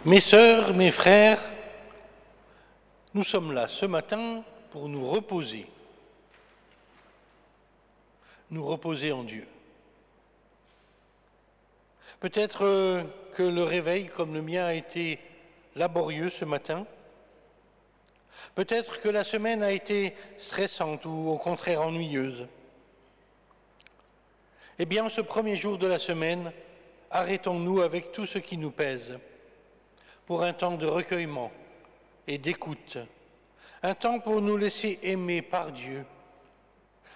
Mes sœurs, mes frères, nous sommes là ce matin pour nous reposer en Dieu. Peut-être que le réveil, comme le mien, a été laborieux ce matin. Peut-être que la semaine a été stressante ou au contraire ennuyeuse. Eh bien, ce premier jour de la semaine, arrêtons-nous avec tout ce qui nous pèse pour un temps de recueillement et d'écoute, un temps pour nous laisser aimer par Dieu,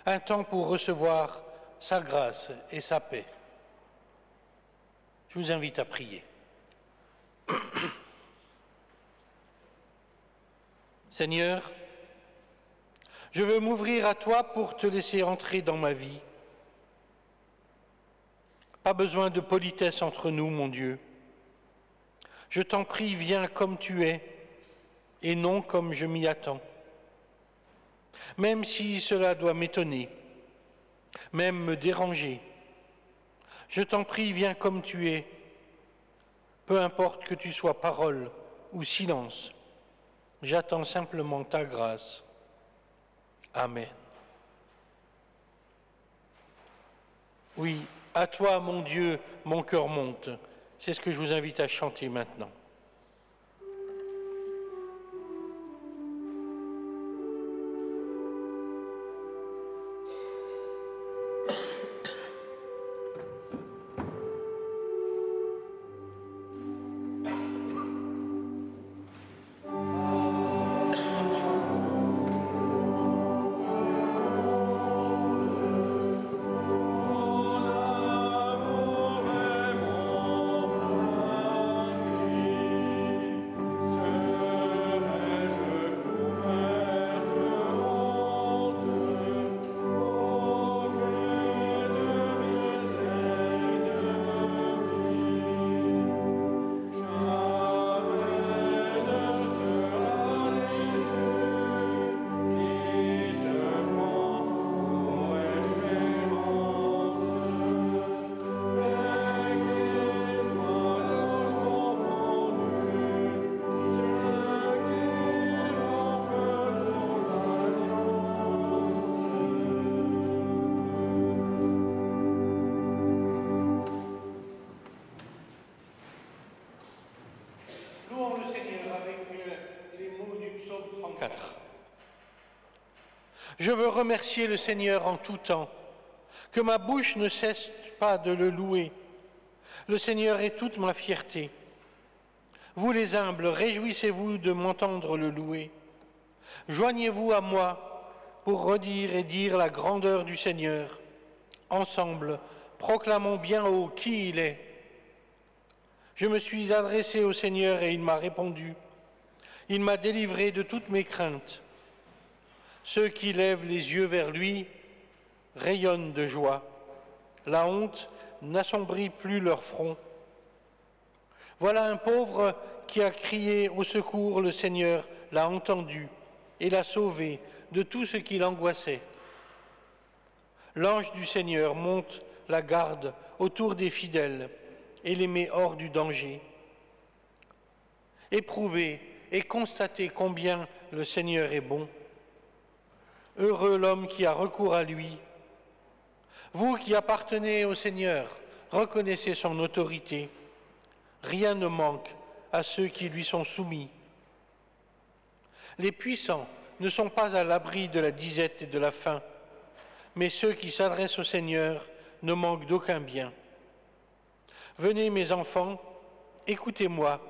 un temps pour recevoir sa grâce et sa paix. Je vous invite à prier. Seigneur, je veux m'ouvrir à toi pour te laisser entrer dans ma vie. Pas besoin de politesse entre nous, mon Dieu. Je t'en prie, viens comme tu es et non comme je m'y attends. Même si cela doit m'étonner, même me déranger, je t'en prie, viens comme tu es. Peu importe que tu sois parole ou silence, j'attends simplement ta grâce. Amen. Oui, à toi, mon Dieu, mon cœur monte. C'est ce que je vous invite à chanter maintenant. Je veux remercier le Seigneur en tout temps, que ma bouche ne cesse pas de le louer. Le Seigneur est toute ma fierté. Vous les humbles, réjouissez-vous de m'entendre le louer. Joignez-vous à moi pour redire et dire la grandeur du Seigneur. Ensemble, proclamons bien haut qui il est. Je me suis adressé au Seigneur et il m'a répondu. Il m'a délivré de toutes mes craintes. Ceux qui lèvent les yeux vers lui rayonnent de joie. La honte n'assombrit plus leur front. Voilà un pauvre qui a crié au secours, le Seigneur l'a entendu et l'a sauvé de tout ce qui l'angoissait. L'ange du Seigneur monte la garde autour des fidèles et les met hors du danger. Éprouvez et constatez combien le Seigneur est bon. Heureux l'homme qui a recours à lui. Vous qui appartenez au Seigneur, reconnaissez son autorité. Rien ne manque à ceux qui lui sont soumis. Les puissants ne sont pas à l'abri de la disette et de la faim, mais ceux qui s'adressent au Seigneur ne manquent d'aucun bien. Venez, mes enfants, écoutez-moi.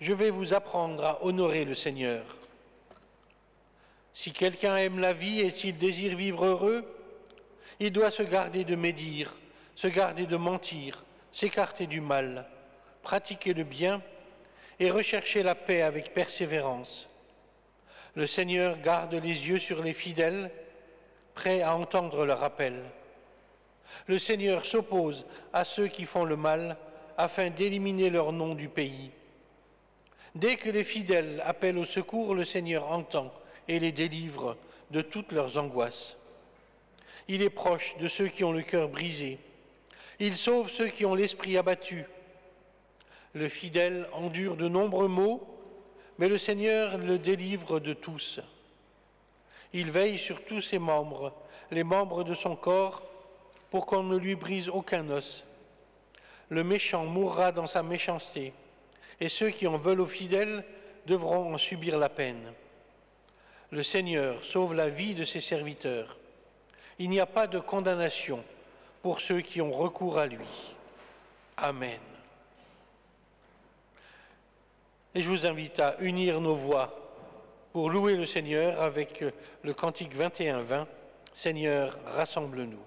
Je vais vous apprendre à honorer le Seigneur. Si quelqu'un aime la vie et s'il désire vivre heureux, il doit se garder de médire, se garder de mentir, s'écarter du mal, pratiquer le bien et rechercher la paix avec persévérance. Le Seigneur garde les yeux sur les fidèles, prêts à entendre leur appel. Le Seigneur s'oppose à ceux qui font le mal afin d'éliminer leur nom du pays. Dès que les fidèles appellent au secours, le Seigneur entend et les délivre de toutes leurs angoisses. Il est proche de ceux qui ont le cœur brisé. Il sauve ceux qui ont l'esprit abattu. Le fidèle endure de nombreux maux, mais le Seigneur le délivre de tous. Il veille sur tous ses membres, les membres de son corps, pour qu'on ne lui brise aucun os. Le méchant mourra dans sa méchanceté, et ceux qui en veulent aux fidèles devront en subir la peine. Le Seigneur sauve la vie de ses serviteurs. Il n'y a pas de condamnation pour ceux qui ont recours à lui. Amen. Et je vous invite à unir nos voix pour louer le Seigneur avec le cantique 21-20, « Seigneur, rassemble-nous ».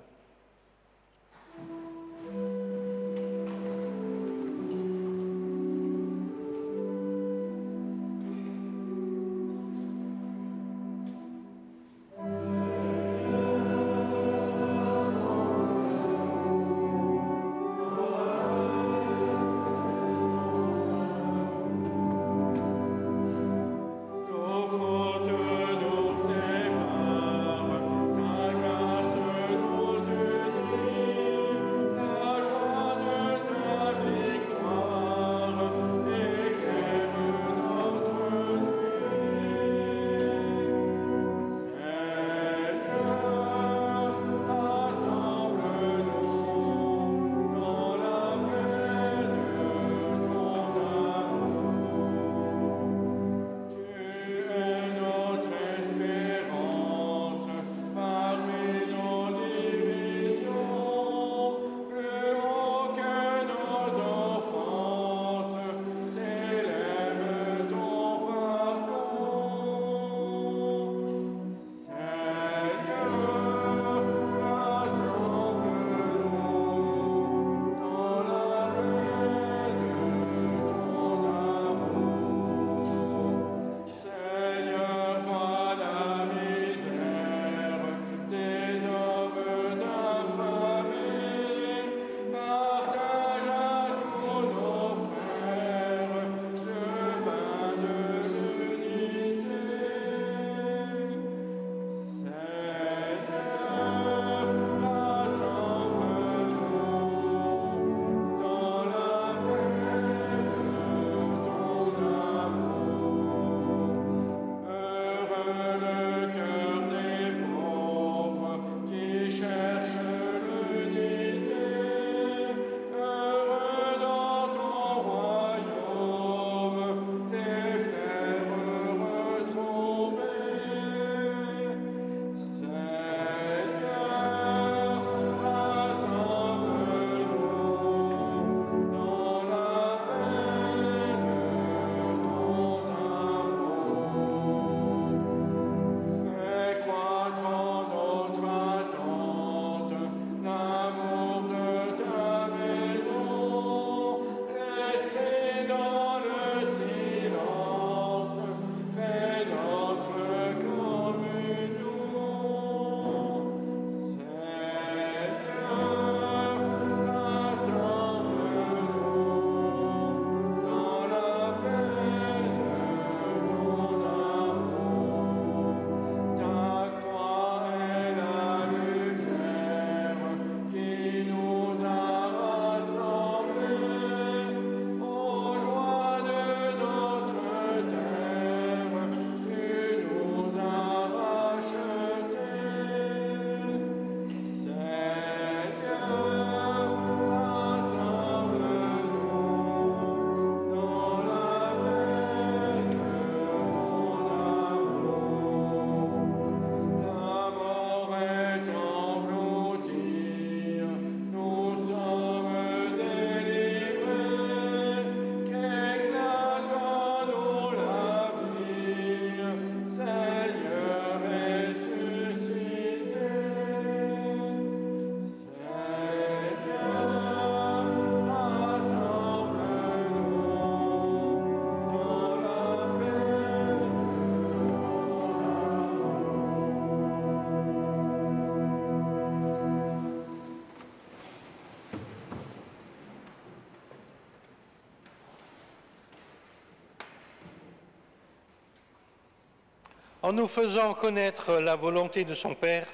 En nous faisant connaître la volonté de son Père,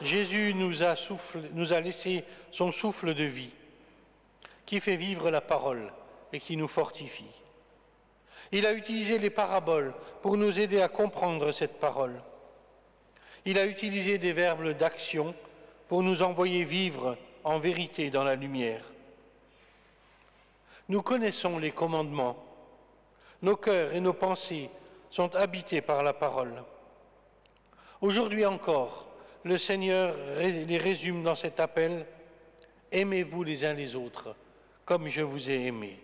Jésus nous a laissé son souffle de vie, qui fait vivre la parole et qui nous fortifie. Il a utilisé les paraboles pour nous aider à comprendre cette parole. Il a utilisé des verbes d'action pour nous envoyer vivre en vérité dans la lumière. Nous connaissons les commandements. Nos cœurs et nos pensées sont habités par la parole. Aujourd'hui encore, le Seigneur les résume dans cet appel « Aimez-vous les uns les autres, comme je vous ai aimés ».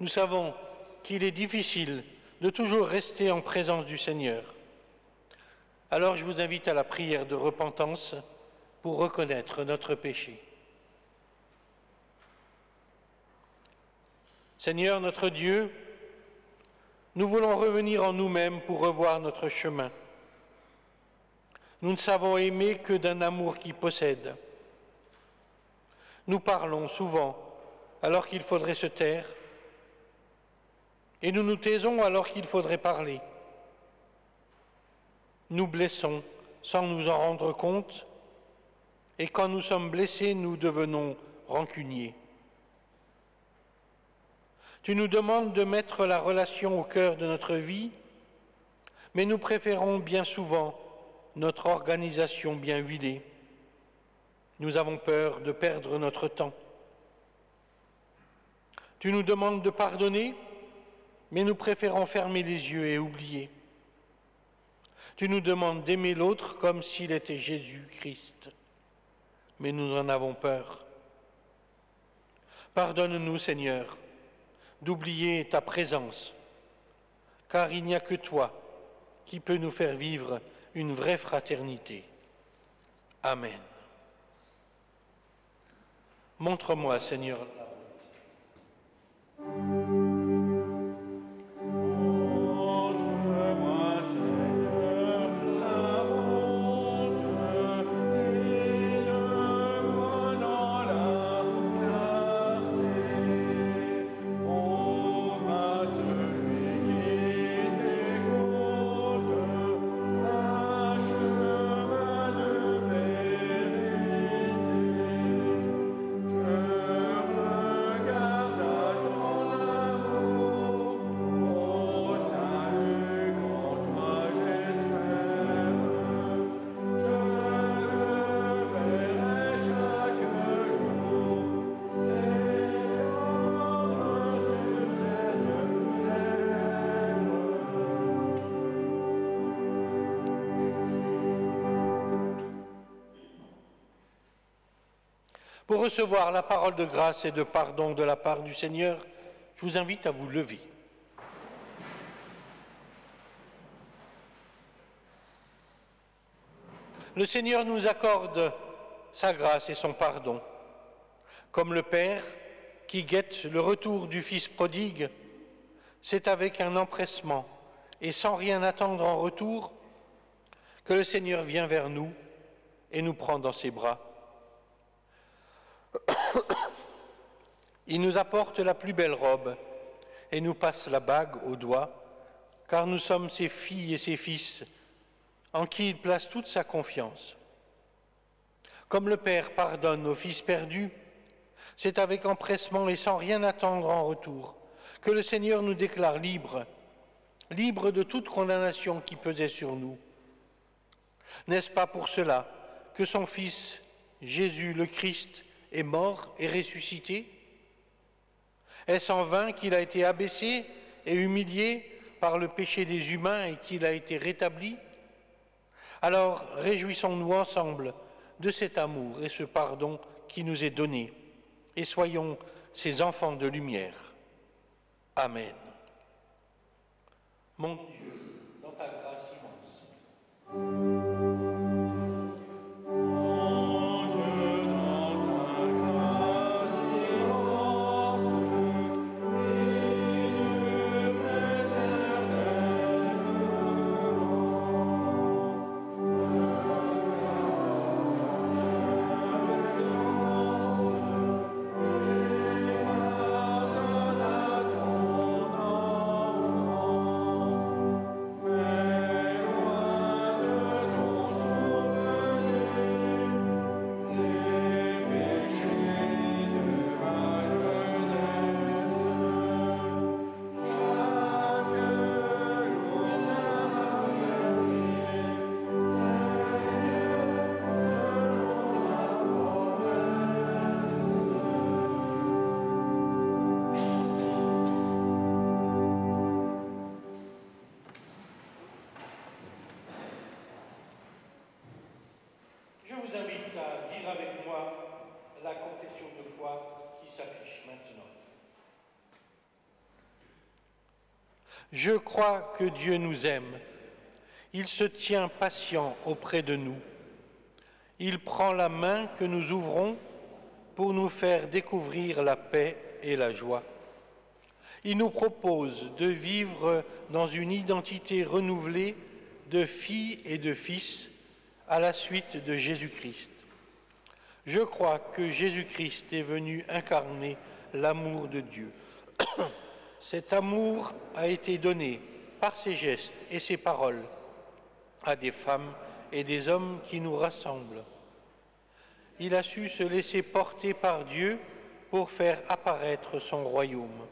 Nous savons qu'il est difficile de toujours rester en présence du Seigneur. Alors je vous invite à la prière de repentance pour reconnaître notre péché. Seigneur notre Dieu, nous voulons revenir en nous-mêmes pour revoir notre chemin. Nous ne savons aimer que d'un amour qui possède. Nous parlons souvent alors qu'il faudrait se taire, et nous nous taisons alors qu'il faudrait parler. Nous blessons sans nous en rendre compte, et quand nous sommes blessés, nous devenons rancuniers. Tu nous demandes de mettre la relation au cœur de notre vie, mais nous préférons bien souvent notre organisation bien huilée. Nous avons peur de perdre notre temps. Tu nous demandes de pardonner, mais nous préférons fermer les yeux et oublier. Tu nous demandes d'aimer l'autre comme s'il était Jésus-Christ, mais nous en avons peur. Pardonne-nous, Seigneur, d'oublier ta présence, car il n'y a que toi qui peux nous faire vivre une vraie fraternité. Amen. Montre-moi, Seigneur, pour recevoir la parole de grâce et de pardon de la part du Seigneur, je vous invite à vous lever. Le Seigneur nous accorde sa grâce et son pardon. Comme le Père qui guette le retour du Fils prodigue, c'est avec un empressement et sans rien attendre en retour que le Seigneur vient vers nous et nous prend dans ses bras. Il nous apporte la plus belle robe et nous passe la bague au doigt, car nous sommes ses filles et ses fils, en qui il place toute sa confiance. Comme le Père pardonne au Fils perdu, c'est avec empressement et sans rien attendre en retour que le Seigneur nous déclare libres, libres de toute condamnation qui pesait sur nous. N'est-ce pas pour cela que son Fils, Jésus le Christ, est mort et ressuscité? Est-ce en vain qu'il a été abaissé et humilié par le péché des humains et qu'il a été rétabli? Alors réjouissons-nous ensemble de cet amour et ce pardon qui nous est donné, et soyons ces enfants de lumière. Amen. Mon Dieu, dans ta grâce immense. Je crois que Dieu nous aime. Il se tient patient auprès de nous. Il prend la main que nous ouvrons pour nous faire découvrir la paix et la joie. Il nous propose de vivre dans une identité renouvelée de filles et de fils à la suite de Jésus-Christ. Je crois que Jésus-Christ est venu incarner l'amour de Dieu. Cet amour a été donné par ses gestes et ses paroles à des femmes et des hommes qui nous rassemblent. Il a su se laisser porter par Dieu pour faire apparaître son royaume.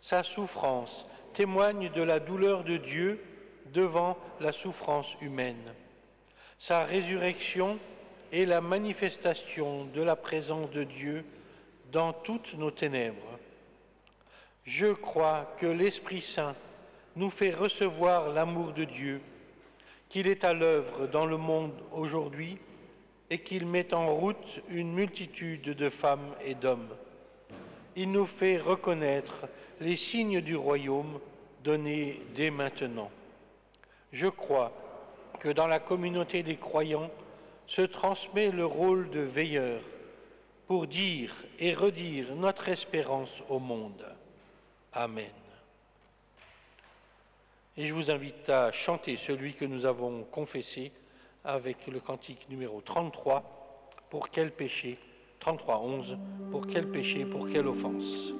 Sa souffrance témoigne de la douleur de Dieu devant la souffrance humaine. Sa résurrection est la manifestation de la présence de Dieu dans toutes nos ténèbres. Je crois que l'Esprit Saint nous fait recevoir l'amour de Dieu, qu'il est à l'œuvre dans le monde aujourd'hui et qu'il met en route une multitude de femmes et d'hommes. Il nous fait reconnaître les signes du royaume donnés dès maintenant. Je crois que dans la communauté des croyants se transmet le rôle de veilleur pour dire et redire notre espérance au monde. Amen. Et je vous invite à chanter celui que nous avons confessé avec le cantique numéro 33, pour quel péché, 33-11, pour quel péché, pour quelle offense.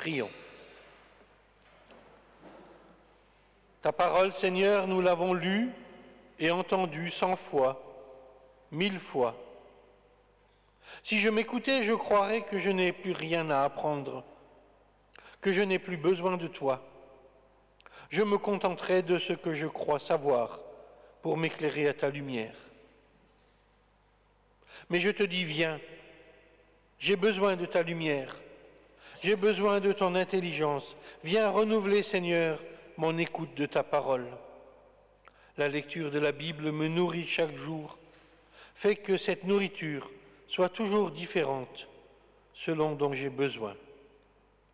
Prions. Ta parole, Seigneur, nous l'avons lue et entendue 100 fois, 1000 fois. Si je m'écoutais, je croirais que je n'ai plus rien à apprendre, que je n'ai plus besoin de toi. Je me contenterai de ce que je crois savoir pour m'éclairer à ta lumière. Mais je te dis, viens, j'ai besoin de ta lumière, j'ai besoin de ton intelligence. Viens renouveler, Seigneur, mon écoute de ta parole. La lecture de la Bible me nourrit chaque jour, fait que cette nourriture soit toujours différente selon dont j'ai besoin.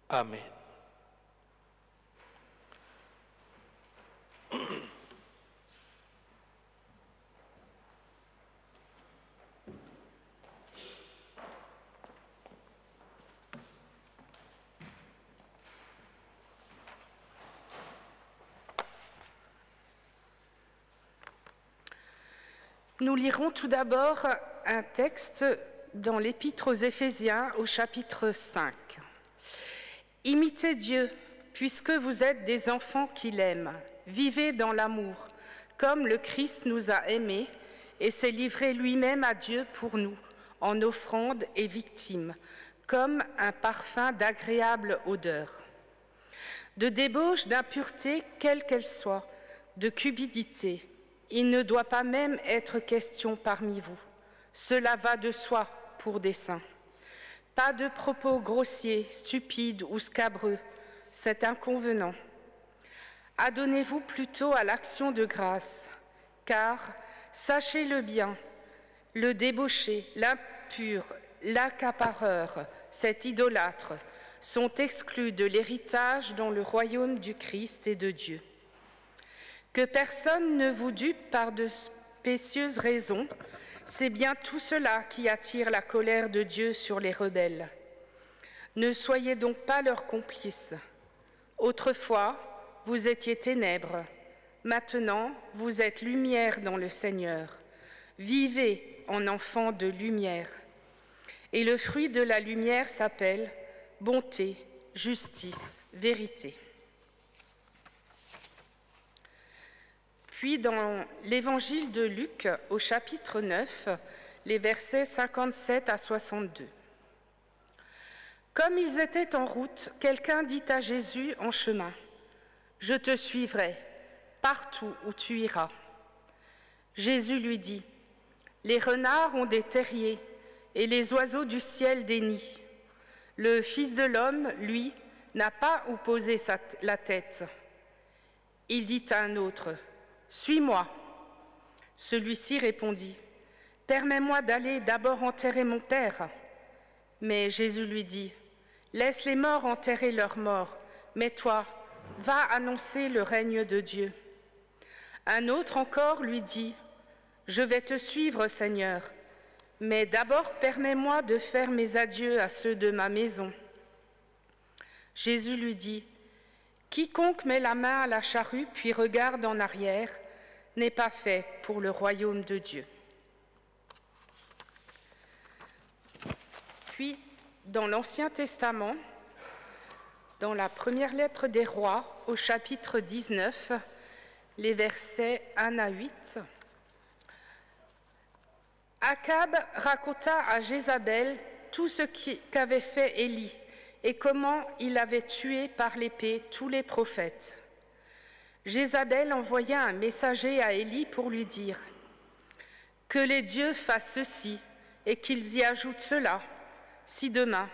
Amen. Nous lirons tout d'abord un texte dans l'Épître aux Éphésiens au chapitre 5. « Imitez Dieu, puisque vous êtes des enfants qu'il aime. Vivez dans l'amour, comme le Christ nous a aimés et s'est livré lui-même à Dieu pour nous, en offrande et victime, comme un parfum d'agréable odeur. De débauche, d'impureté, quelle qu'elle soit, de cupidité, il ne doit pas même être question parmi vous. Cela va de soi pour des saints. Pas de propos grossiers, stupides ou scabreux, c'est inconvenant. Adonnez-vous plutôt à l'action de grâce, car, sachez-le bien, le débauché, l'impur, l'accapareur, cet idolâtre, sont exclus de l'héritage dans le royaume du Christ et de Dieu. Que personne ne vous dupe par de spécieuses raisons, c'est bien tout cela qui attire la colère de Dieu sur les rebelles. Ne soyez donc pas leurs complices. Autrefois, vous étiez ténèbres, maintenant vous êtes lumière dans le Seigneur. Vivez en enfants de lumière. Et le fruit de la lumière s'appelle bonté, justice, vérité. Puis dans l'évangile de Luc, au chapitre 9, les versets 57 à 62. Comme ils étaient en route, quelqu'un dit à Jésus en chemin, « Je te suivrai partout où tu iras. » Jésus lui dit, « Les renards ont des terriers et les oiseaux du ciel des nids. Le Fils de l'homme, lui, n'a pas où poser la tête. » Il dit à un autre, « Suis-moi. » Celui-ci répondit, « Permets-moi d'aller d'abord enterrer mon père. » Mais Jésus lui dit, « Laisse les morts enterrer leurs morts, mais toi, va annoncer le règne de Dieu. » Un autre encore lui dit, « Je vais te suivre, Seigneur, mais d'abord permets-moi de faire mes adieux à ceux de ma maison. » Jésus lui dit, « Quiconque met la main à la charrue puis regarde en arrière n'est pas fait pour le royaume de Dieu. » Puis, dans l'Ancien Testament, dans la première lettre des Rois, au chapitre 19, les versets 1 à 8, Akab raconta à Jézabel tout ce qu'avait fait Élie et comment il avait tué par l'épée tous les prophètes. Jézabel envoya un messager à Élie pour lui dire « Que les dieux fassent ceci et qu'ils y ajoutent cela, si demain,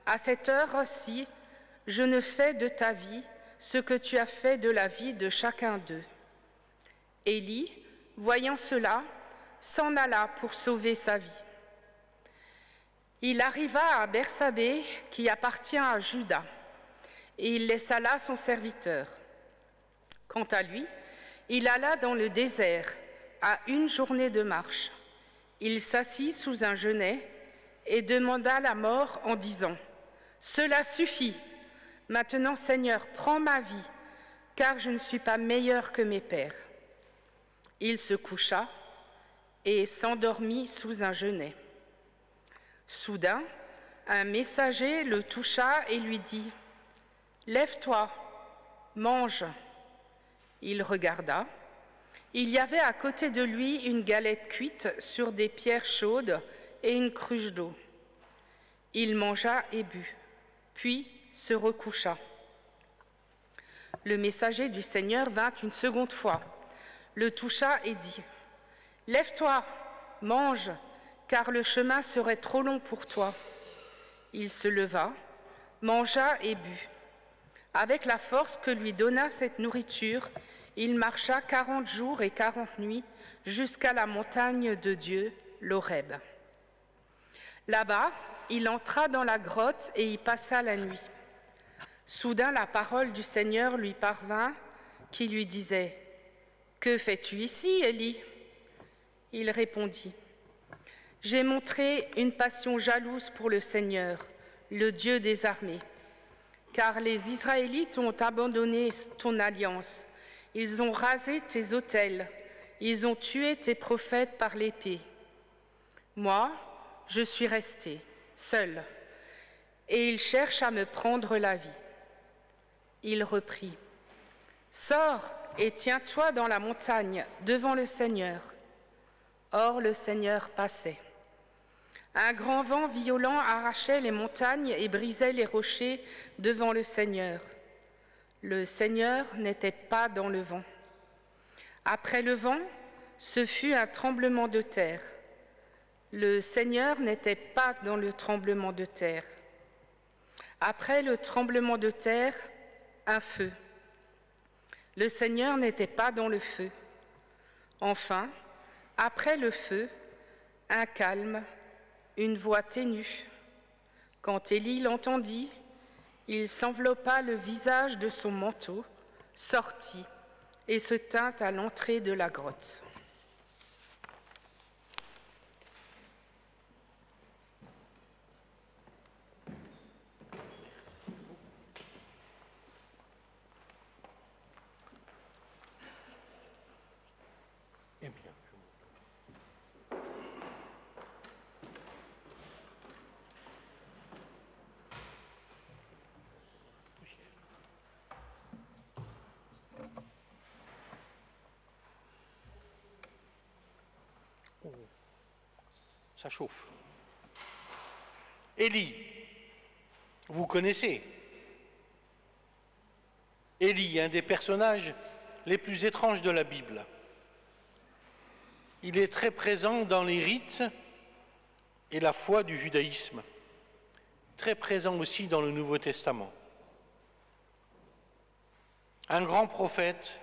à cette heure-ci, je ne fais de ta vie ce que tu as fait de la vie de chacun d'eux. » Élie, voyant cela, s'en alla pour sauver sa vie. Il arriva à Bersabée, qui appartient à Juda, et il laissa là son serviteur. Quant à lui, il alla dans le désert, à 1 journée de marche. Il s'assit sous un genêt et demanda la mort en disant « Cela suffit, maintenant Seigneur, prends ma vie, car je ne suis pas meilleur que mes pères. » Il se coucha et s'endormit sous un genêt. Soudain, un messager le toucha et lui dit « Lève-toi, mange. » Il regarda. Il y avait à côté de lui une galette cuite sur des pierres chaudes et une cruche d'eau. Il mangea et but, puis se recoucha. Le messager du Seigneur vint une seconde fois, le toucha et dit « Lève-toi, mange, car le chemin serait trop long pour toi. » Il se leva, mangea et but. Avec la force que lui donna cette nourriture, il marcha 40 jours et 40 nuits jusqu'à la montagne de Dieu, l'Horeb. Là-bas, il entra dans la grotte et y passa la nuit. Soudain, la parole du Seigneur lui parvint, qui lui disait « Que fais-tu ici, Élie ?» Il répondit « J'ai montré une passion jalouse pour le Seigneur, le Dieu des armées, car les Israélites ont abandonné ton alliance. Ils ont rasé tes autels, ils ont tué tes prophètes par l'épée. Moi, je suis resté, seul, et ils cherchent à me prendre la vie. » Il reprit, « Sors et tiens-toi dans la montagne devant le Seigneur. » Or le Seigneur passait. Un grand vent violent arrachait les montagnes et brisait les rochers devant le Seigneur. Le Seigneur n'était pas dans le vent. Après le vent, ce fut un tremblement de terre. Le Seigneur n'était pas dans le tremblement de terre. Après le tremblement de terre, un feu. Le Seigneur n'était pas dans le feu. Enfin, après le feu, un calme, une voix ténue. Quand Élie l'entendit, il s'enveloppa le visage de son manteau, sortit et se tint à l'entrée de la grotte. Ça chauffe. Élie, vous connaissez. Élie, un des personnages les plus étranges de la Bible. Il est très présent dans les rites et la foi du judaïsme, très présent aussi dans le Nouveau Testament. Un grand prophète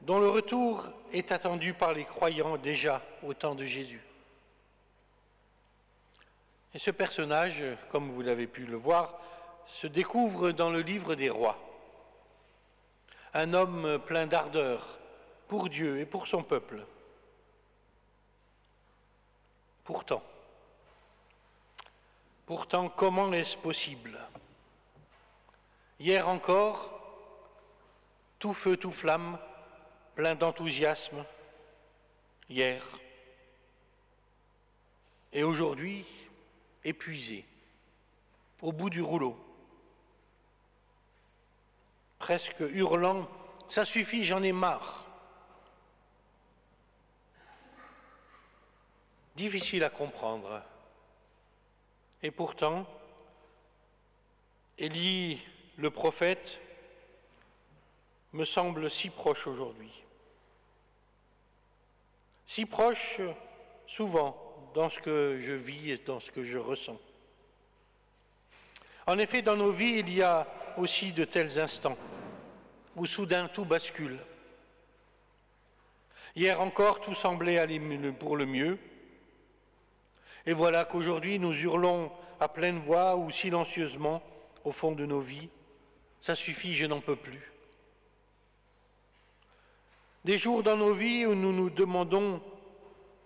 dont le retour est attendu par les croyants déjà au temps de Jésus. Et ce personnage, comme vous l'avez pu le voir, se découvre dans le livre des rois. Un homme plein d'ardeur pour Dieu et pour son peuple. Pourtant, comment est-ce possible? Hier encore, tout feu, tout flamme, plein d'enthousiasme. Hier. Et aujourd'hui, épuisé, au bout du rouleau, presque hurlant « Ça suffit, j'en ai marre ». Difficile à comprendre. Et pourtant, Élie, le prophète, me semble si proche aujourd'hui. Si proche, souvent, dans ce que je vis et dans ce que je ressens. En effet, dans nos vies, il y a aussi de tels instants où soudain tout bascule. Hier encore, tout semblait aller pour le mieux. Et voilà qu'aujourd'hui, nous hurlons à pleine voix ou silencieusement au fond de nos vies. Ça suffit, je n'en peux plus. Des jours dans nos vies où nous nous demandons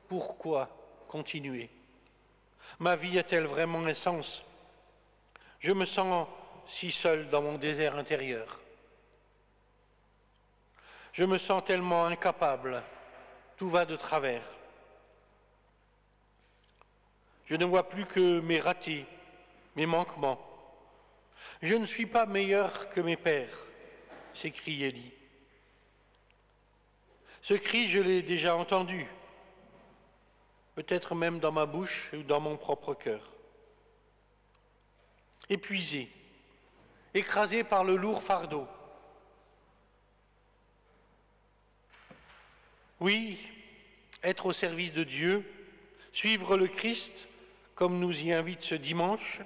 pourquoi continuer. Ma vie a-t-elle vraiment un sens? Je me sens si seul dans mon désert intérieur. Je me sens tellement incapable, tout va de travers. Je ne vois plus que mes ratés, mes manquements. Je ne suis pas meilleur que mes pères, s'écrie Élie. Ce cri, je l'ai déjà entendu, peut-être même dans ma bouche ou dans mon propre cœur. Épuisé, écrasé par le lourd fardeau. Oui, être au service de Dieu, suivre le Christ, comme nous y invite ce dimanche,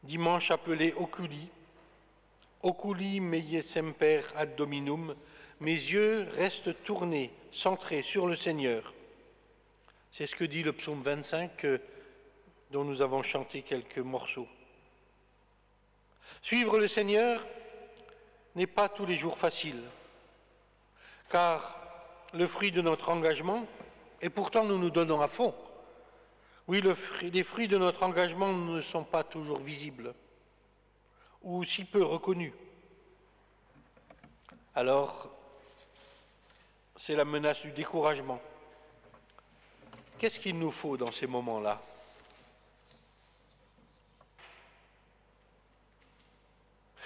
dimanche appelé Oculi, Oculi mei semper ad Dominum, mes yeux restent tournés, centrés sur le Seigneur. C'est ce que dit le psaume 25 dont nous avons chanté quelques morceaux. Suivre le Seigneur n'est pas tous les jours facile, car le fruit de notre engagement, et pourtant nous nous donnons à fond, oui, les fruits de notre engagement ne sont pas toujours visibles ou si peu reconnus. Alors, c'est la menace du découragement. Qu'est-ce qu'il nous faut dans ces moments-là?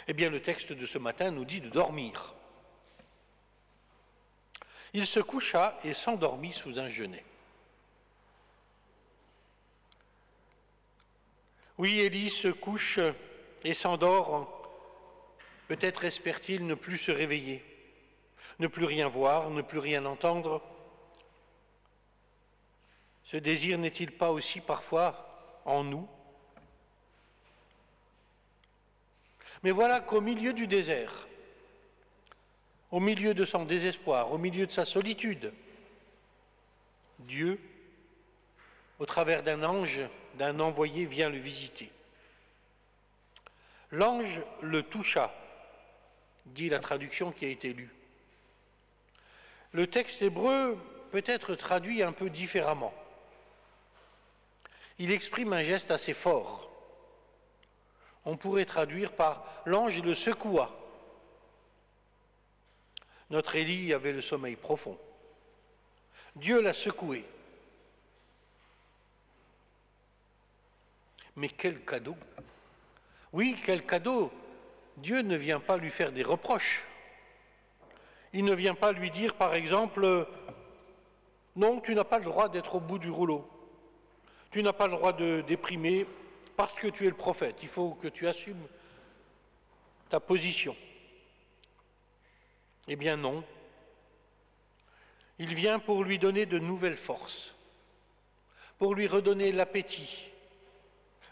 Eh bien, le texte de ce matin nous dit de dormir. Il se coucha et s'endormit sous un genêt. Oui, Élie se couche et s'endort. Peut-être espère-t-il ne plus se réveiller, ne plus rien voir, ne plus rien entendre. Ce désir n'est-il pas aussi parfois en nous? Mais voilà qu'au milieu du désert, au milieu de son désespoir, au milieu de sa solitude, Dieu, au travers d'un ange, d'un envoyé, vient le visiter. L'ange le toucha, dit la traduction qui a été lue. Le texte hébreu peut être traduit un peu différemment. Il exprime un geste assez fort. On pourrait traduire par « l'ange le secoua ». Notre Élie avait le sommeil profond. Dieu l'a secoué. Mais quel cadeau! Oui, quel cadeau! Dieu ne vient pas lui faire des reproches. Il ne vient pas lui dire, par exemple, « Non, tu n'as pas le droit d'être au bout du rouleau. Tu n'as pas le droit de déprimer parce que tu es le prophète. Il faut que tu assumes ta position. » Eh bien non. Il vient pour lui donner de nouvelles forces, pour lui redonner l'appétit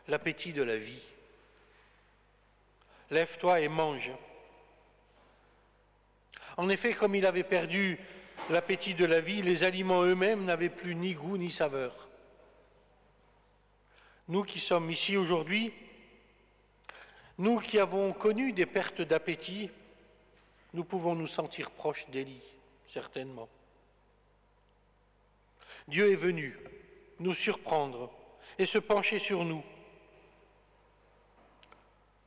de la vie. Lève-toi et mange. En effet, comme il avait perdu l'appétit de la vie, les aliments eux-mêmes n'avaient plus ni goût ni saveur. Nous qui sommes ici aujourd'hui, nous qui avons connu des pertes d'appétit, nous pouvons nous sentir proches d'Élie, certainement. Dieu est venu nous surprendre et se pencher sur nous.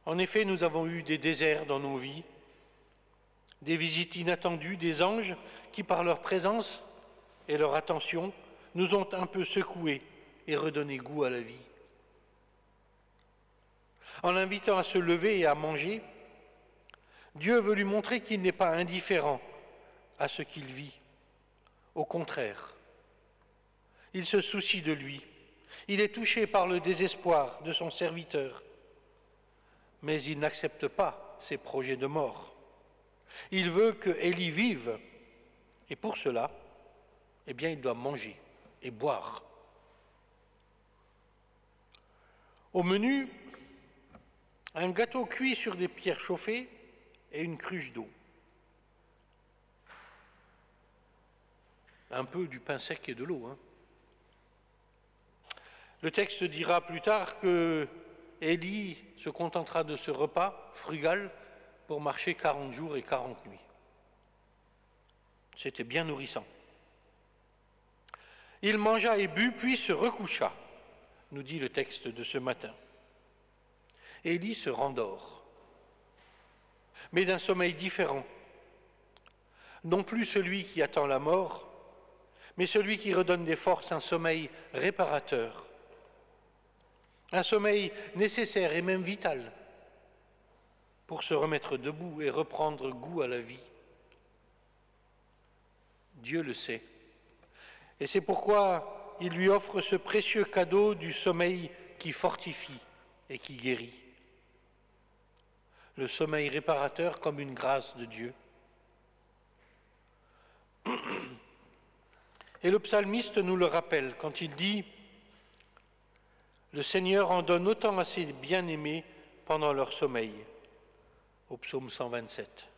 En effet, nous avons eu des déserts dans nos vies, des visites inattendues, des anges qui, par leur présence et leur attention, nous ont un peu secoués et redonné goût à la vie. En l'invitant à se lever et à manger, Dieu veut lui montrer qu'il n'est pas indifférent à ce qu'il vit. Au contraire, il se soucie de lui. Il est touché par le désespoir de son serviteur, mais il n'accepte pas ses projets de mort. Il veut que Élie vive, et pour cela, eh bien, il doit manger et boire. Au menu, un gâteau cuit sur des pierres chauffées et une cruche d'eau. Un peu du pain sec et de l'eau. Le texte dira plus tard que Élie se contentera de ce repas frugal pour marcher 40 jours et 40 nuits. C'était bien nourrissant. Il mangea et but, puis se recoucha, nous dit le texte de ce matin. Élie se rendort, mais d'un sommeil différent. Non plus celui qui attend la mort, mais celui qui redonne des forces, un sommeil réparateur, un sommeil nécessaire et même vital pour se remettre debout et reprendre goût à la vie. Dieu le sait. Et c'est pourquoi il lui offre ce précieux cadeau du sommeil qui fortifie et qui guérit. Le sommeil réparateur comme une grâce de Dieu. Et le psalmiste nous le rappelle quand il dit « Le Seigneur en donne autant à ses bien-aimés pendant leur sommeil » au psaume 127.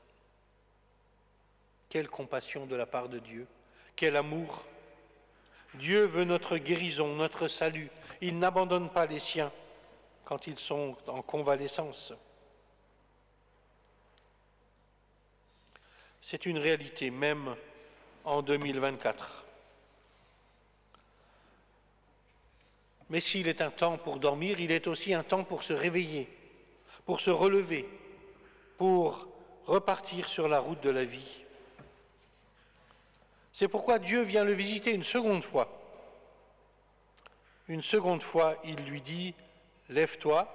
Quelle compassion de la part de Dieu, quel amour. Dieu veut notre guérison, notre salut. Il n'abandonne pas les siens quand ils sont en convalescence. C'est une réalité même en 2024. Mais s'il est un temps pour dormir, il est aussi un temps pour se réveiller, pour se relever, pour repartir sur la route de la vie. C'est pourquoi Dieu vient le visiter une seconde fois. Une seconde fois, il lui dit « Lève-toi,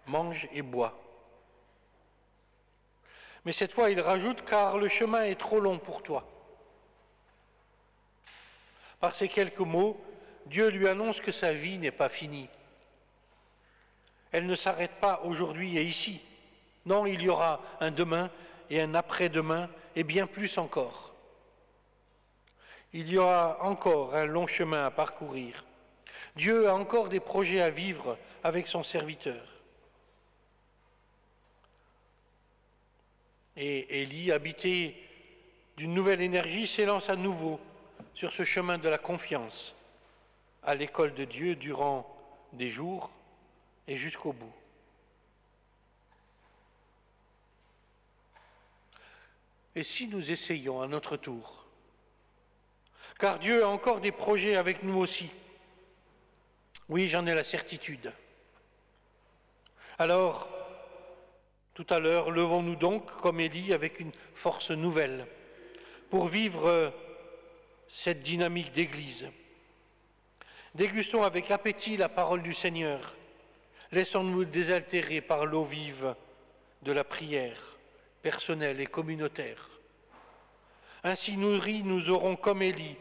mange et bois ». Mais cette fois, il rajoute « Car le chemin est trop long pour toi ». Par ces quelques mots, Dieu lui annonce que sa vie n'est pas finie. Elle ne s'arrête pas aujourd'hui et ici. Non, il y aura un demain et un après-demain et bien plus encore. Il y aura encore un long chemin à parcourir. Dieu a encore des projets à vivre avec son serviteur. Et Élie, habité d'une nouvelle énergie, s'élance à nouveau sur ce chemin de la confiance à l'école de Dieu durant des jours et jusqu'au bout. Et si nous essayons à notre tour, car Dieu a encore des projets avec nous aussi. Oui, j'en ai la certitude. Alors, tout à l'heure, levons-nous donc, comme Élie, avec une force nouvelle, pour vivre cette dynamique d'Église. Dégustons avec appétit la parole du Seigneur. Laissons-nous désaltérer par l'eau vive de la prière, personnelle et communautaire. Ainsi nourris, nous aurons, comme Élie,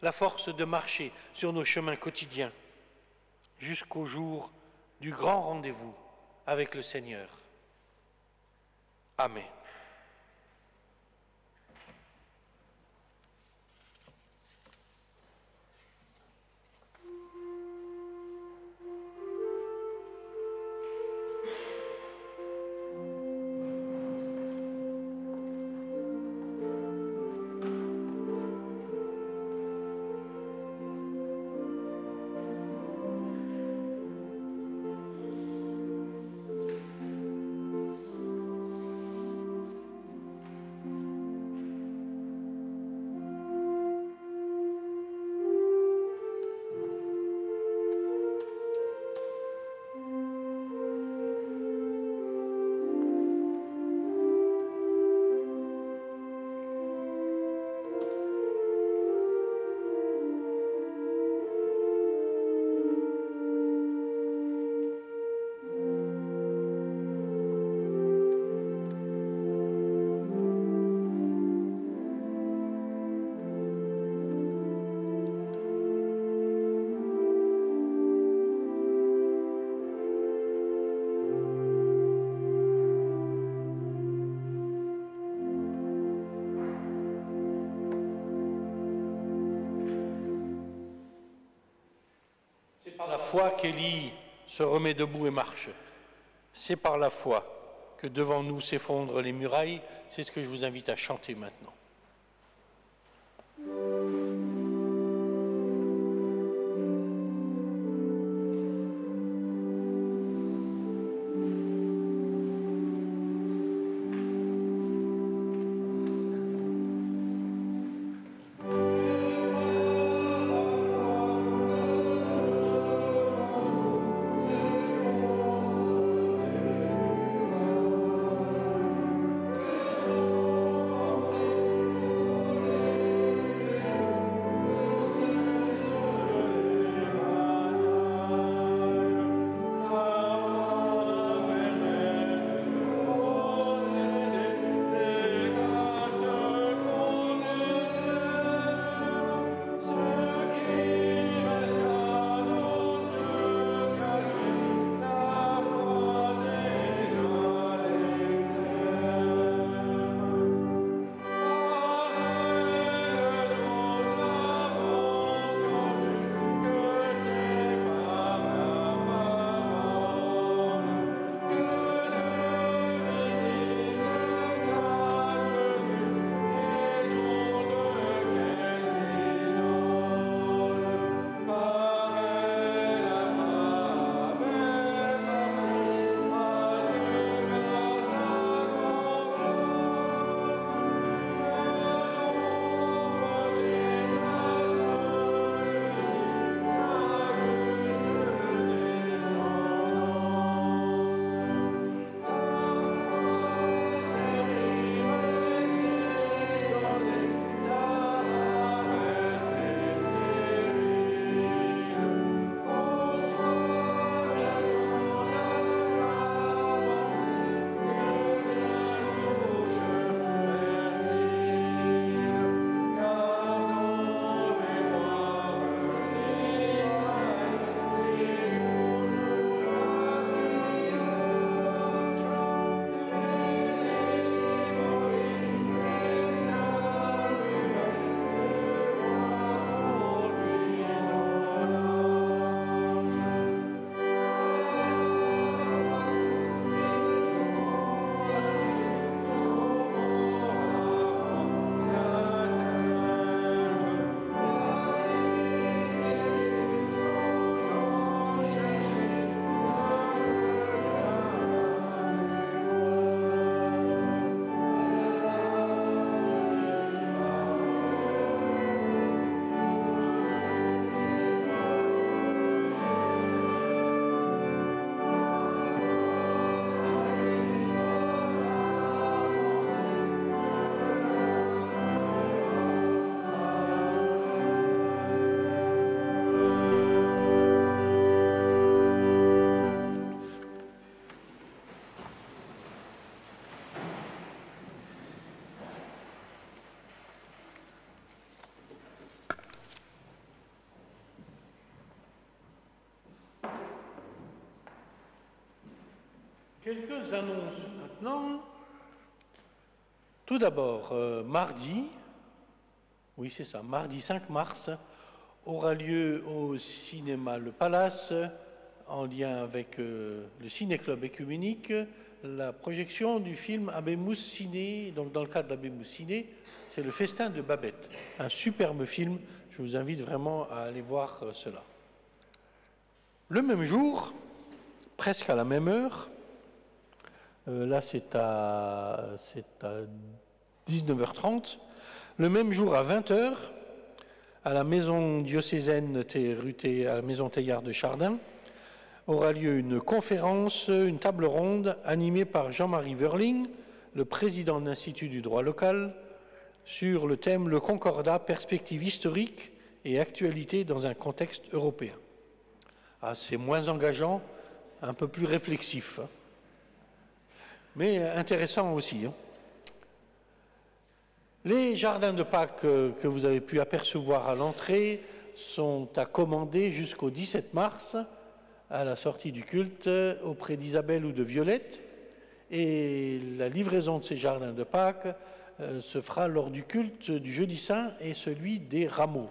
la force de marcher sur nos chemins quotidiens jusqu'au jour du grand rendez-vous avec le Seigneur. Amen. Par la foi qu'Élie se remet debout et marche. C'est par la foi que devant nous s'effondrent les murailles. C'est ce que je vous invite à chanter maintenant. Quelques annonces maintenant. Tout d'abord, mardi, oui c'est ça, mardi 5 mars, aura lieu au cinéma Le Palace, en lien avec le Ciné-Club Écuménique, la projection du film Habemus Ciné. Donc dans le cadre d'Habemus Ciné, c'est le Festin de Babette, un superbe film. Je vous invite vraiment à aller voir cela. Le même jour, presque à la même heure, là c'est à 19h30, le même jour à 20h, à la maison diocésaine à la maison Teilhard de Chardin, aura lieu une conférence, une table ronde animée par Jean-Marie Wörling, le président de l'Institut du droit local, sur le thème « Le Concordat, perspective historique et actualité dans un contexte européen ». Ah, c'est moins engageant, un peu plus réflexif, hein, mais intéressant aussi. Hein. Les jardins de Pâques que vous avez pu apercevoir à l'entrée sont à commander jusqu'au 17 mars, à la sortie du culte, auprès d'Isabelle ou de Violette. Et la livraison de ces jardins de Pâques se fera lors du culte du Jeudi Saint et celui des rameaux.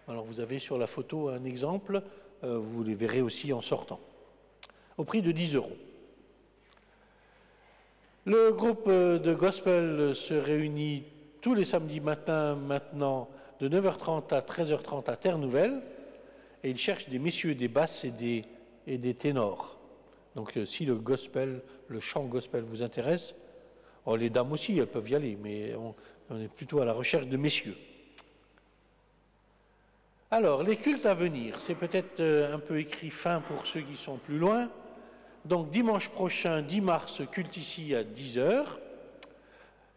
Alors vous avez sur la photo un exemple, vous les verrez aussi en sortant, au prix de 10 €. Le groupe de gospel se réunit tous les samedis matins maintenant de 9h30 à 13h30 à Terre-Nouvelle, et il cherche des messieurs, des basses et des ténors. Donc si le gospel, le chant gospel vous intéresse, les dames aussi, elles peuvent y aller, mais on est plutôt à la recherche de messieurs. Alors, les cultes à venir, c'est peut-être un peu écrit fin pour ceux qui sont plus loin. Donc dimanche prochain, 10 mars, culte ici à 10h.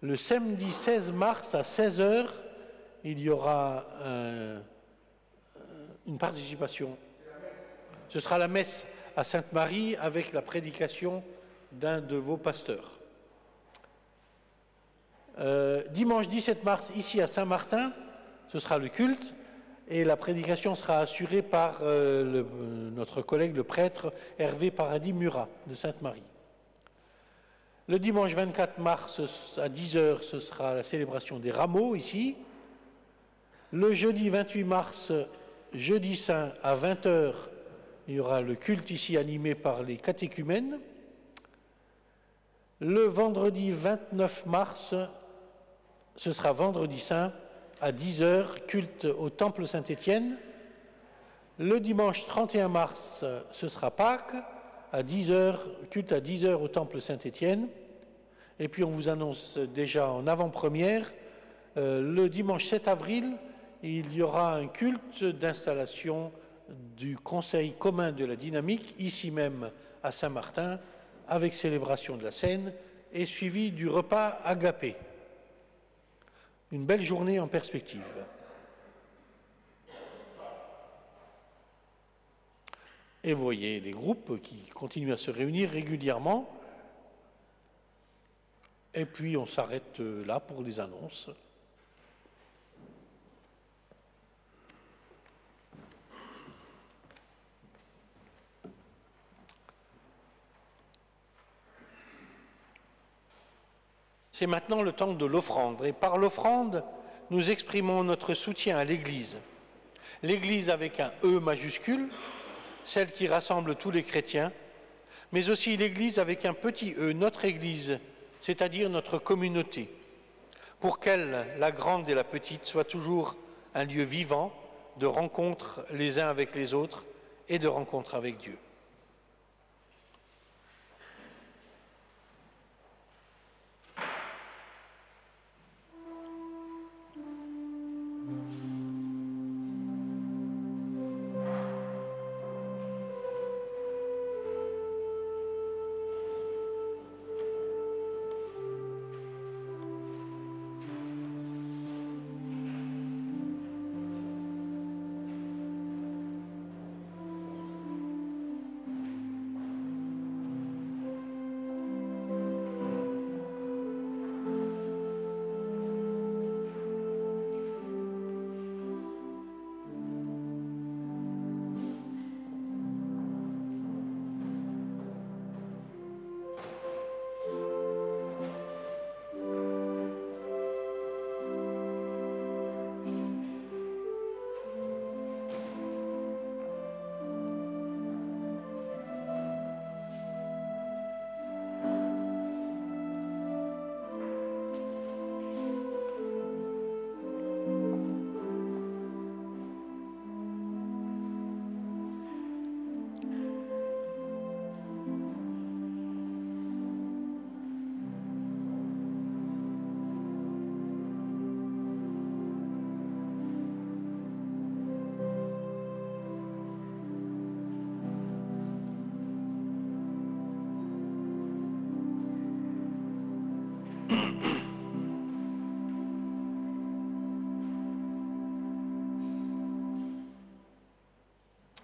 Le samedi 16 mars à 16h, il y aura une participation. Ce sera la messe à Sainte-Marie avec la prédication d'un de vos pasteurs. Dimanche 17 mars, ici à Saint-Martin, ce sera le culte et la prédication sera assurée par notre collègue, le prêtre Hervé Paradis-Murat de Sainte-Marie. Le dimanche 24 mars à 10h, ce sera la célébration des rameaux ici. Le jeudi 28 mars, jeudi saint à 20h, il y aura le culte ici animé par les catéchumènes. Le vendredi 29 mars, ce sera vendredi saint à 10h, culte au temple Saint-Étienne. Le dimanche 31 mars, ce sera Pâques, à 10h, culte à 10h au temple Saint-Étienne. Et puis on vous annonce déjà en avant-première, le dimanche 7 avril, il y aura un culte d'installation du Conseil commun de la dynamique, ici même à Saint-Martin, avec célébration de la Seine et suivi du repas agapé. Une belle journée en perspective. Et vous voyez les groupes qui continuent à se réunir régulièrement. Et puis on s'arrête là pour les annonces. C'est maintenant le temps de l'offrande. Et par l'offrande, nous exprimons notre soutien à l'Église. L'Église avec un E majuscule, celle qui rassemble tous les chrétiens, mais aussi l'Église avec un petit e, notre Église, c'est-à-dire notre communauté, pour qu'elle, la grande et la petite, soit toujours un lieu vivant de rencontre les uns avec les autres et de rencontre avec Dieu.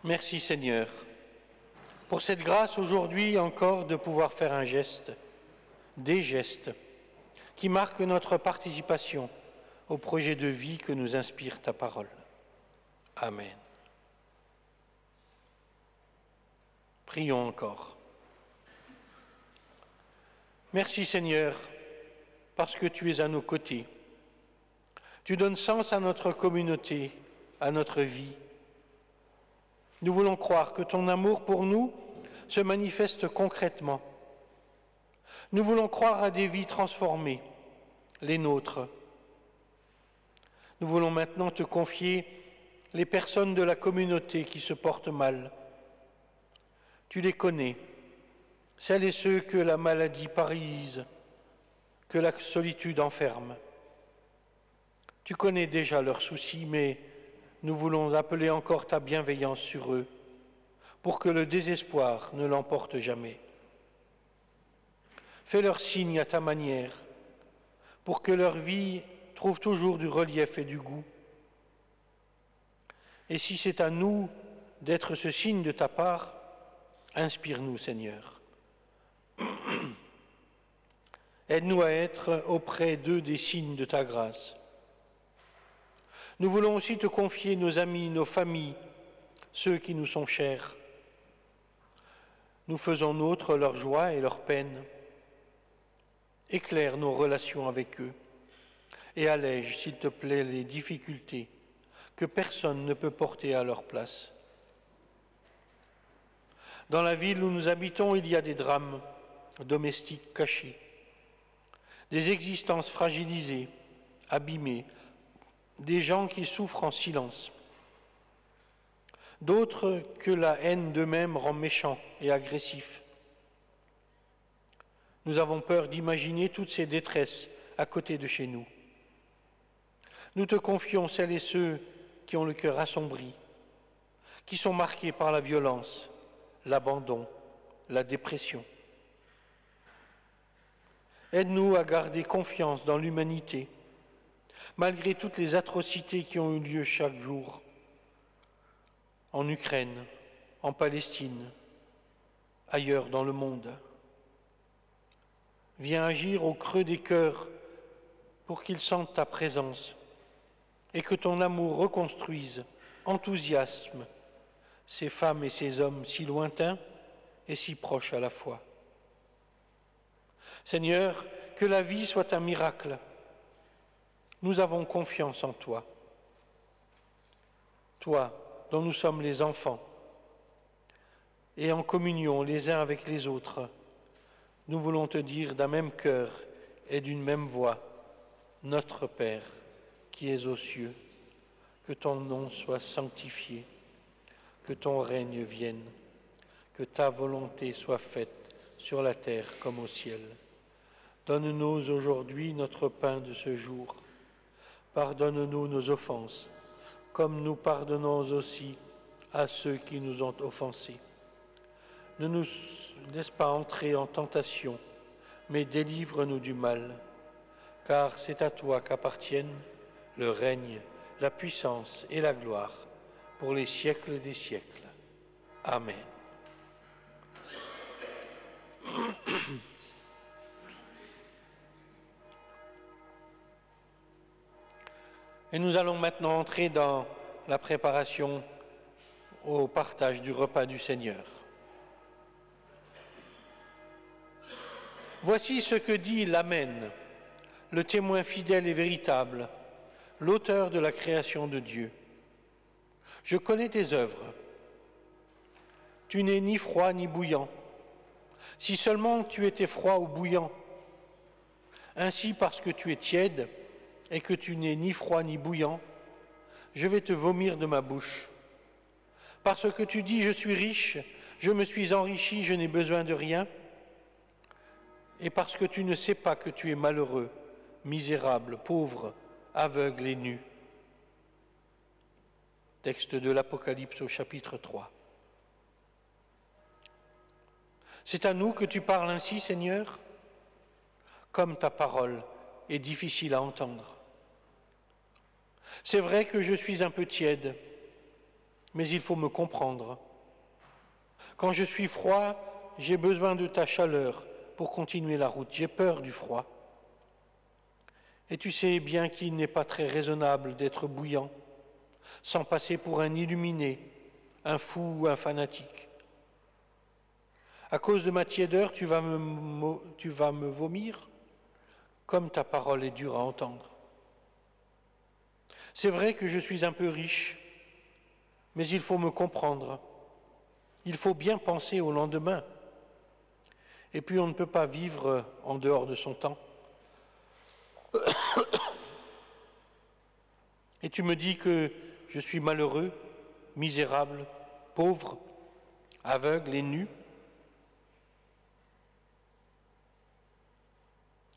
Merci Seigneur, pour cette grâce aujourd'hui encore de pouvoir faire un geste, des gestes, qui marquent notre participation au projet de vie que nous inspire ta parole. Amen. Prions encore. Merci Seigneur, parce que tu es à nos côtés. Tu donnes sens à notre communauté, à notre vie. Nous voulons croire que ton amour pour nous se manifeste concrètement. Nous voulons croire à des vies transformées, les nôtres. Nous voulons maintenant te confier les personnes de la communauté qui se portent mal. Tu les connais, celles et ceux que la maladie paralyse, que la solitude enferme. Tu connais déjà leurs soucis, mais nous voulons appeler encore ta bienveillance sur eux, pour que le désespoir ne l'emporte jamais. Fais-leur signe à ta manière, pour que leur vie trouve toujours du relief et du goût. Et si c'est à nous d'être ce signe de ta part, inspire-nous, Seigneur. Aide-nous à être auprès d'eux des signes de ta grâce. Nous voulons aussi te confier nos amis, nos familles, ceux qui nous sont chers. Nous faisons nôtre leur joie et leur peine. Éclaire nos relations avec eux et allège, s'il te plaît, les difficultés que personne ne peut porter à leur place. Dans la ville où nous habitons, il y a des drames domestiques cachés, des existences fragilisées, abîmées, des gens qui souffrent en silence, d'autres que la haine d'eux-mêmes rend méchants et agressifs. Nous avons peur d'imaginer toutes ces détresses à côté de chez nous. Nous te confions celles et ceux qui ont le cœur assombri, qui sont marqués par la violence, l'abandon, la dépression. Aide-nous à garder confiance dans l'humanité, malgré toutes les atrocités qui ont eu lieu chaque jour, en Ukraine, en Palestine, ailleurs dans le monde. Viens agir au creux des cœurs pour qu'ils sentent ta présence et que ton amour reconstruise, enthousiasme ces femmes et ces hommes si lointains et si proches à la fois. Seigneur, que la vie soit un miracle. Nous avons confiance en toi. Toi, dont nous sommes les enfants, et en communion les uns avec les autres, nous voulons te dire d'un même cœur et d'une même voix, Notre Père, qui es aux cieux, que ton nom soit sanctifié, que ton règne vienne, que ta volonté soit faite sur la terre comme au ciel. Donne-nous aujourd'hui notre pain de ce jour. Pardonne-nous nos offenses, comme nous pardonnons aussi à ceux qui nous ont offensés. Ne nous laisse pas entrer en tentation, mais délivre-nous du mal, car c'est à toi qu'appartiennent le règne, la puissance et la gloire pour les siècles des siècles. Amen. Et nous allons maintenant entrer dans la préparation au partage du repas du Seigneur. Voici ce que dit l'Amen, le témoin fidèle et véritable, l'auteur de la création de Dieu. Je connais tes œuvres. Tu n'es ni froid ni bouillant. Si seulement tu étais froid ou bouillant. Ainsi, parce que tu es tiède et que tu n'es ni froid ni bouillant, je vais te vomir de ma bouche. Parce que tu dis, je suis riche, je me suis enrichi, je n'ai besoin de rien. Et parce que tu ne sais pas que tu es malheureux, misérable, pauvre, aveugle et nu. Texte de l'Apocalypse au chapitre 3. C'est à nous que tu parles ainsi, Seigneur, comme ta parole est difficile à entendre. C'est vrai que je suis un peu tiède. mais il faut me comprendre. Quand je suis froid, j'ai besoin de ta chaleur pour continuer la route. J'ai peur du froid. Et tu sais bien qu'il n'est pas très raisonnable d'être bouillant, sans passer pour un illuminé, un fou ou un fanatique. À cause de ma tiédeur, tu vas me vomir, comme ta parole est dure à entendre. C'est vrai que je suis un peu riche, mais il faut me comprendre. Il faut bien penser au lendemain. Et puis on ne peut pas vivre en dehors de son temps. Et tu me dis que je suis malheureux, misérable, pauvre, aveugle et nu.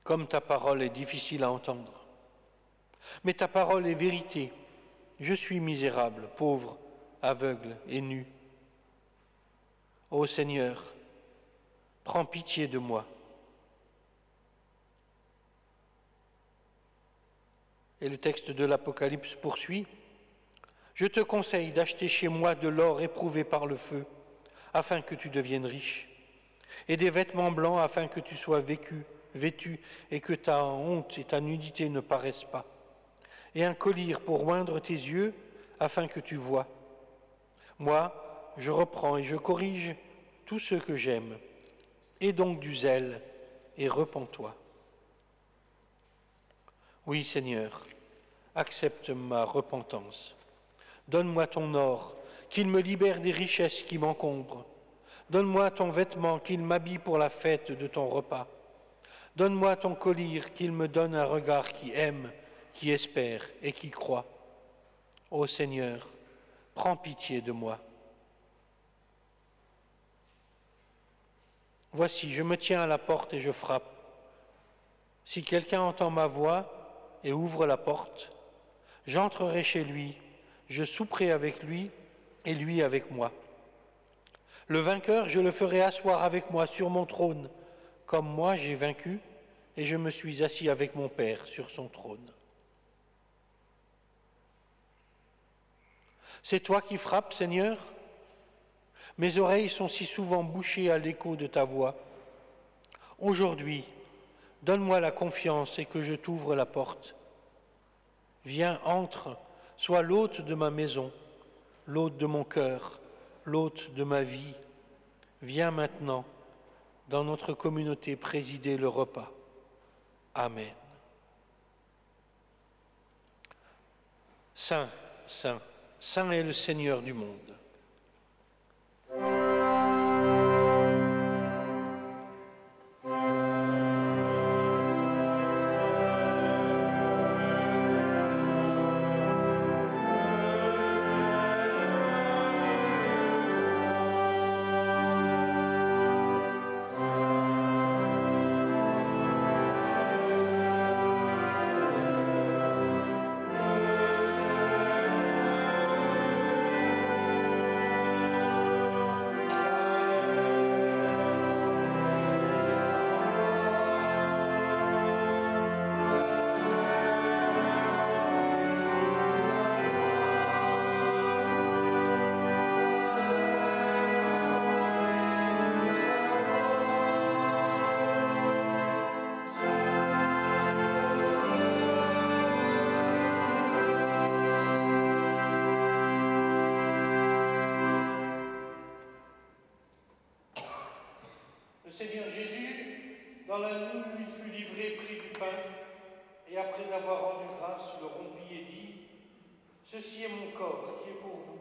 Comme ta parole est difficile à entendre. Mais ta parole est vérité. Je suis misérable, pauvre, aveugle et nu. Ô Seigneur, prends pitié de moi. Et le texte de l'Apocalypse poursuit. Je te conseille d'acheter chez moi de l'or éprouvé par le feu, afin que tu deviennes riche, et des vêtements blancs afin que tu sois vêtu et que ta honte et ta nudité ne paraissent pas, et un collier pour oindre tes yeux afin que tu vois. Moi, je reprends et je corrige tous ceux que j'aime. Aie donc du zèle et repens-toi. Oui, Seigneur, accepte ma repentance. Donne-moi ton or, qu'il me libère des richesses qui m'encombrent. Donne-moi ton vêtement, qu'il m'habille pour la fête de ton repas. Donne-moi ton collier, qu'il me donne un regard qui aime, qui espère et qui croit. Ô Seigneur, prends pitié de moi. Voici, je me tiens à la porte et je frappe. Si quelqu'un entend ma voix et ouvre la porte, j'entrerai chez lui, je souperai avec lui et lui avec moi. Le vainqueur, je le ferai asseoir avec moi sur mon trône, comme moi j'ai vaincu et je me suis assis avec mon Père sur son trône. C'est toi qui frappes, Seigneur? Mes oreilles sont si souvent bouchées à l'écho de ta voix. Aujourd'hui, donne-moi la confiance et que je t'ouvre la porte. Viens, entre, sois l'hôte de ma maison, l'hôte de mon cœur, l'hôte de ma vie. Viens maintenant, dans notre communauté, présider le repas. Amen. Saint, saint, saint est le Seigneur du monde. Seigneur Jésus, dans la nuit où il fut livré, prit du pain, et après avoir rendu grâce, le rompit et dit, « Ceci est mon corps qui est pour vous.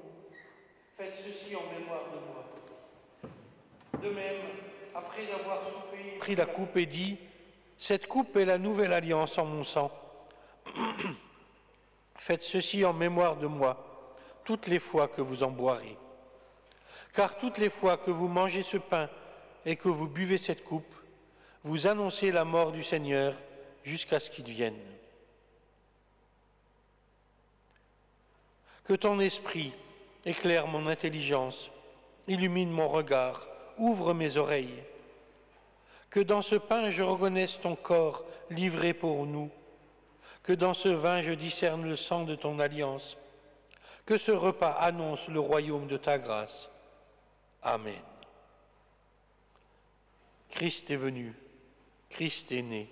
Faites ceci en mémoire de moi. » De même, après avoir soupé, il prit la coupe et dit, « Cette coupe est la nouvelle alliance en mon sang. Faites ceci en mémoire de moi, toutes les fois que vous en boirez. Car toutes les fois que vous mangez ce pain et que vous buvez cette coupe, vous annoncez la mort du Seigneur jusqu'à ce qu'il vienne. Que ton esprit éclaire mon intelligence, illumine mon regard, ouvre mes oreilles. Que dans ce pain je reconnaisse ton corps livré pour nous. Que dans ce vin je discerne le sang de ton alliance. Que ce repas annonce le royaume de ta grâce. Amen. Christ est venu, Christ est né.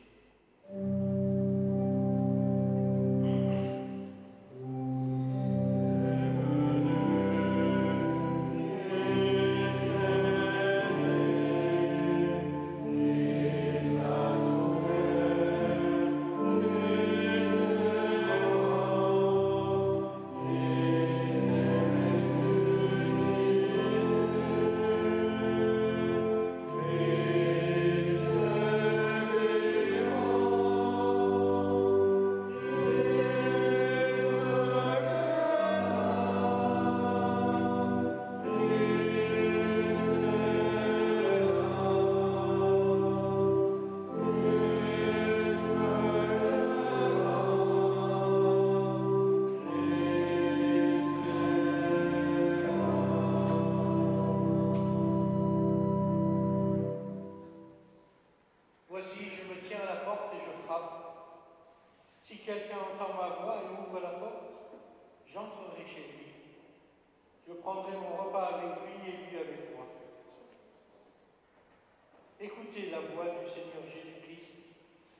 Écoutez la voix du Seigneur Jésus-Christ,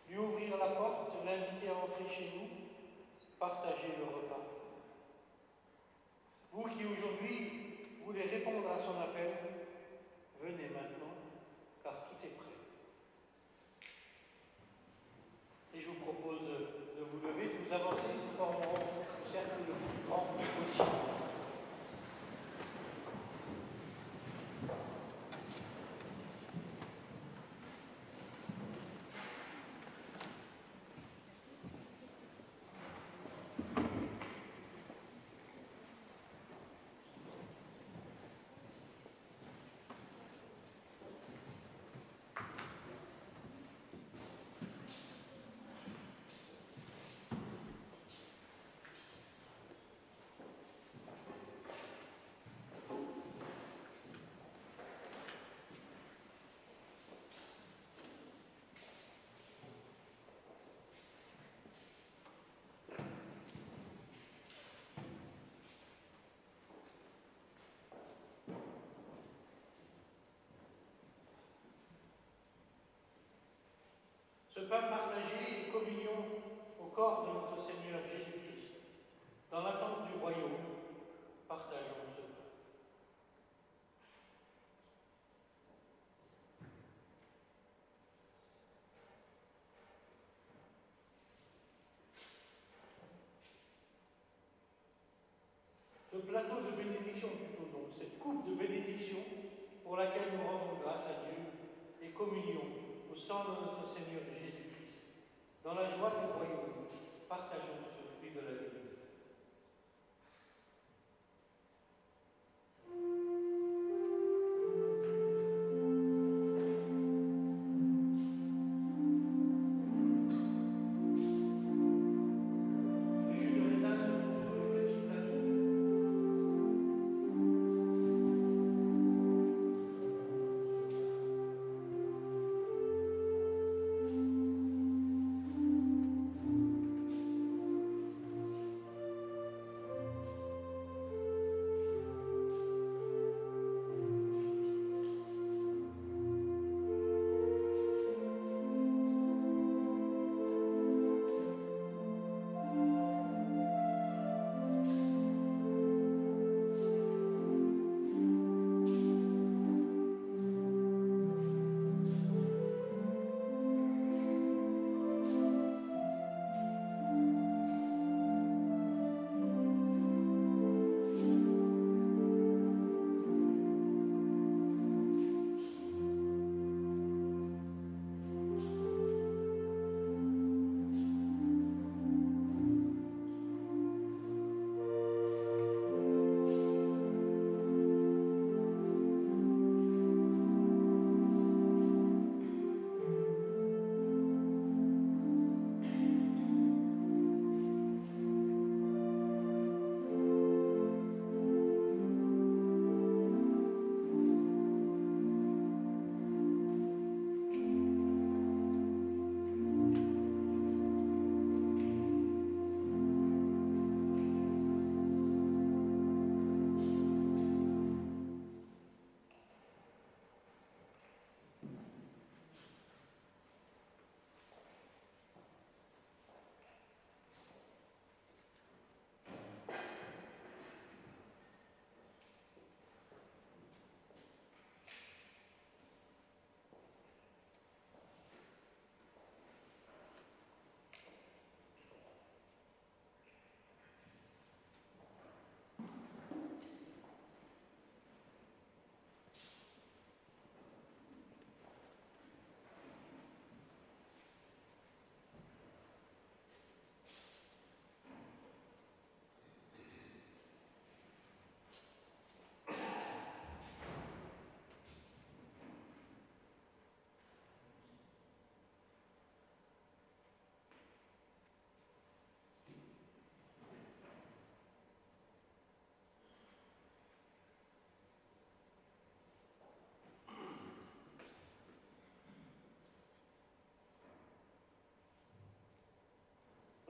lui ouvrir la porte, l'inviter à entrer chez nous, partager le repas. Vous qui aujourd'hui voulez répondre à son appel, venez maintenant, car tout est prêt. Et je vous propose de vous lever, de vous avancer, nous formerons le cercle le plus grand possible. Ce pain partagé est communion au corps de notre Seigneur Jésus-Christ. Dans l'attente du royaume, partageons ce pain. Ce plateau de bénédiction, plutôt donc, cette coupe de bénédiction pour laquelle nous rendons grâce à Dieu et communion au sang de notre Seigneur Jésus-Christ. Dans la joie du royaume, partageons ce fruit de la vie.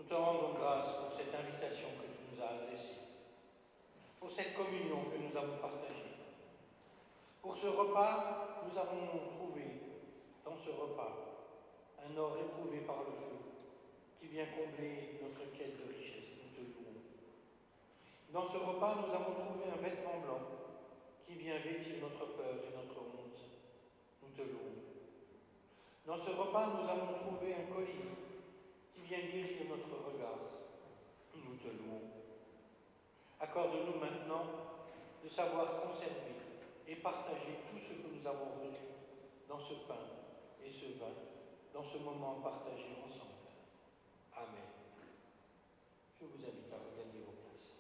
te rendons grâce pour cette invitation que tu nous as adressée, pour cette communion que nous avons partagée. Pour ce repas, nous avons trouvé dans ce repas un or éprouvé par le feu qui vient combler notre quête de richesse. Nous te louons. Dans ce repas, nous avons trouvé un vêtement blanc qui vient vêtir notre peur et notre honte. Nous te louons. Dans ce repas, nous avons trouvé un collier qui vient guérir notre regard. Nous te louons. Accorde-nous maintenant de savoir conserver et partager tout ce que nous avons reçu dans ce pain et ce vin, dans ce moment partagé ensemble. Amen. Je vous invite à regagner vos places.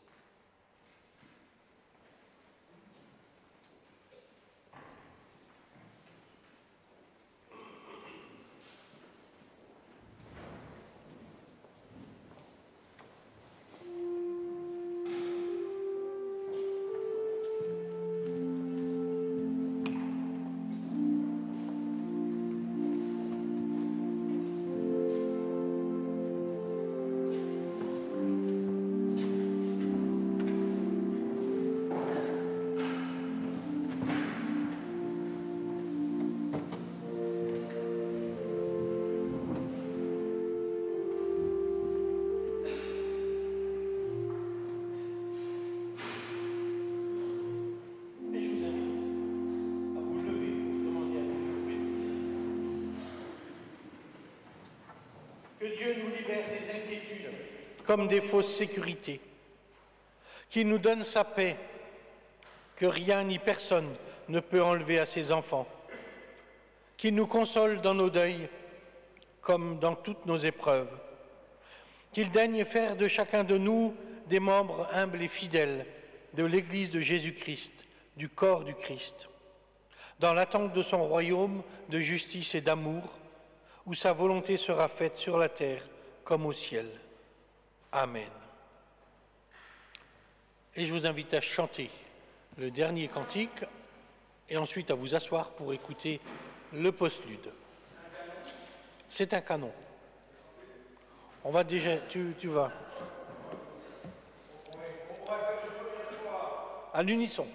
Que Dieu nous libère des inquiétudes comme des fausses sécurités, qu'il nous donne sa paix, que rien ni personne ne peut enlever à ses enfants, qu'il nous console dans nos deuils comme dans toutes nos épreuves, qu'il daigne faire de chacun de nous des membres humbles et fidèles de l'Église de Jésus-Christ, du corps du Christ, dans l'attente de son royaume de justice et d'amour, où sa volonté sera faite sur la terre comme au ciel. Amen. Et je vous invite à chanter le dernier cantique et ensuite à vous asseoir pour écouter le postlude. C'est un canon. On va déjà... Tu vas. À l'unisson.